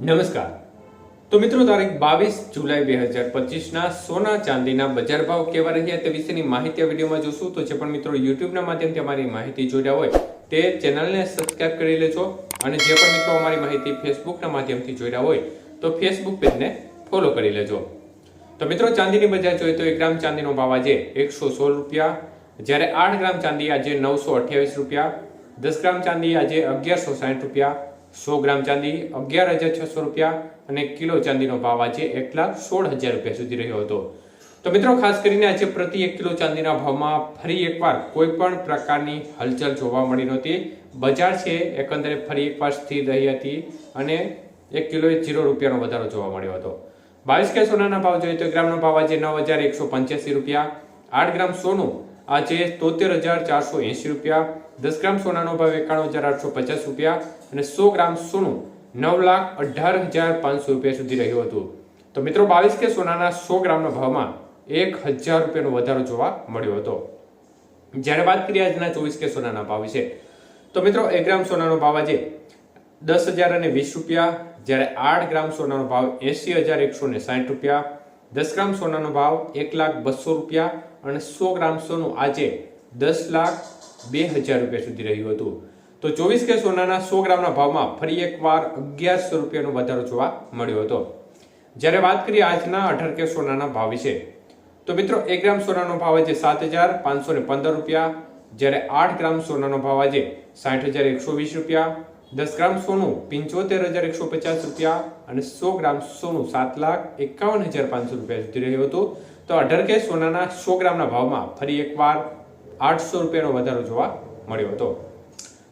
નમસ્કાર। તો મિત્રો તારીખ 22 જુલાઈ 2025 સોના ચાંદીના બજાર ભાવ કેવા રહ્યા તે વિશેની માહિતી આ વિડીયોમાં જોશું। તો જે પણ મિત્રો યુટ્યુબના માધ્યમથી અમારી માહિતી જોઈ રહ્યા હોય તે ચેનલને સબસ્ક્રાઇબ કરી લેજો અને જે પણ મિત્રો અમારી માહિતી ફેસબુકના માધ્યમથી જોઈ રહ્યા હોય તો ફેસબુક પેજને ફોલો કરી લેજો। તો મિત્રો ચાંદીની બજાર જોઈએ તો 1 ગ્રામ ચાંદીનો ભાવ આજે 116 રૂપિયા, જ્યારે 8 ગ્રામ ચાંદી આજે 928 રૂપિયા, 10 ગ્રામ ચાંદી આજે 1160 રૂપિયા, 100 ગ્રામ ચાંદી 11,600 રૂપિયા અને કિલો ચાંદીનો ભાવ આજે 1,16,000 રૂપિયા સુધી રહ્યો હતો। તો મિત્રો ખાસ કરીને આજે પ્રતિ 1 કિલો ચાંદીના ભાવમાં ફરી એકવાર કોઈ પણ પ્રકારની હલચલ જોવા મળી નહોતી। બજાર છે એકંદરે ફરી એકવાર સ્થિર રહી હતી અને 1 કિલોએ 0 રૂપિયાનો વધારો જોવા મળ્યો હતો। 22 કે સોનાના ભાવ જોઈએ તો 1 ગ્રામનો ભાવ આજે 9,185 રૂપિયા, 8 ગ્રામ સોનું આજે 73,480 રૂપિયા, 10 ગ્રામ સોનાનો ભાવ 91,850 રૂપિયા અને 100 ગ્રામ સોનું 9,18,500 રૂપિયા સુધી રહ્યું હતું। તો મિત્રો 22 કે સોનાના 100 ગ્રામના ભાવમાં 1,000 રૂપિયાનો વધારો જોવા મળ્યો હતો। જ્યારે વાત કરીએ આજના 24 કે સોનાના ભાવ વિશે તો મિત્રો 1 ગ્રામ સોનાનો ભાવ આજે 10,020 રૂપિયા, જ્યારે 8 ગ્રામ સોનાનો ભાવ 80,160 રૂપિયા, 10 ગ્રામ સોનાનો ભાવ 1,02,000 રૂપિયા અને 100 ગ્રામ સોનું આજે 10,02,000 રૂપિયા સુધી રહ્યું હતું। તો 24 કે સોનાના 100 ગ્રામના ભાવમાં ફરી એકવાર 1,100 રૂપિયાનો વધારો જોવા મળ્યો હતો। જ્યારે વાત કરીએ આજના 18 કે સોનાના ભાવ વિશે તો મિત્રો 1 ગ્રામ સોનાનો ભાવ આજે 7,515 રૂપિયા, જ્યારે 8 ગ્રામ સોનાનો ભાવ આજે 60,120 રૂપિયા, 10 ગ્રામ સોનું 75,150 રૂપિયા અને 100 ગ્રામ સોનું 7,51,500 રૂપિયા સુધી રહ્યું હતું। તો 18 કે સોનાના 100 ગ્રામના ભાવમાં ફરી એકવાર 800 રૂપિયાનો વધારો જોવા મળ્યો હતો।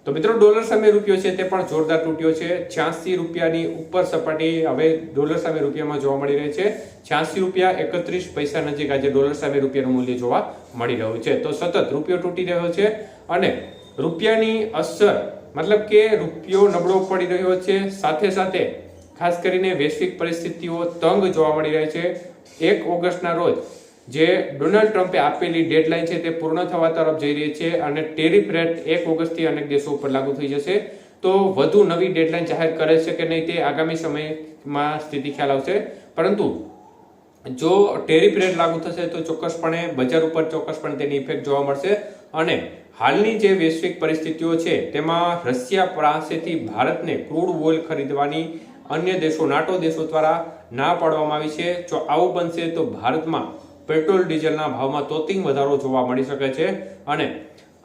તો મિત્રો ડોલર સામે રૂપિયો છે તે પણ જોરદાર તૂટ્યો છે। 86 રૂપિયાની ઉપર સપાટી હવે ડોલર સામે રૂપિયામાં જોવા મળી રહી છે। 86 રૂપિયા 31 પૈસા નજીક આજે ડોલર સામે રૂપિયાનું મૂલ્ય જોવા મળી રહ્યું છે। તો સતત રૂપિયો તૂટી રહ્યો છે અને રૂપિયાની અસર મતલબ કે રૂપિયો નબળો પડી રહ્યો છે, સાથે સાથે ખાસ કરીને વૈશ્વિક પરિસ્થિતિઓ તંગ જોવા મળી રહી છે। 1 ઓગસ્ટના રોજ જે ડોનાલ્ડ ટ્રમ્પે આપેલી ડેડલાઇન છે તે પૂર્ણ થવા તરફ જઈ રહી છે અને ટેરિફ રેટ 1 ઓગસ્ટથી અનેક દેશો ઉપર લાગુ થઈ જશે। તો વધુ નવી ડેડલાઇન જાહેર કરે છે કે નહીં તે આગામી સમયમાં સ્થિતિ ખ્યાલ આવશે, પરંતુ જો ટેરિફ રેટ લાગુ થશે તો ચોક્કસપણે બજાર ઉપર ચોક્કસપણે તેની ઇફેક્ટ જોવા મળશે અને હાલની જે વૈશ્વિક પરિસ્થિતિઓ છે તેમાં રશિયા પાસેથી ભારતને ક્રૂડ ઓઇલ ખરીદવાની અન્ય દેશો નાટો દેશો દ્વારા ના પાડવામાં આવી છે। જો આવું બનશે તો ભારતમાં પેટ્રોલ ડીઝલના ભાવમાં તોતિંગ વધારો જોવા મળી શકે છે અને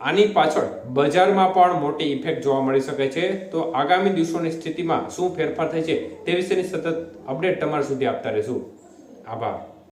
આની પાછળ બજારમાં પણ મોટી ઇફેક્ટ જોવા મળી શકે છે। તો આગામી દિવસોની સ્થિતિમાં શું ફેરફાર થાય છે તે વિશેની સતત અપડેટ તમારા સુધી આપતા રહેશું। આભાર।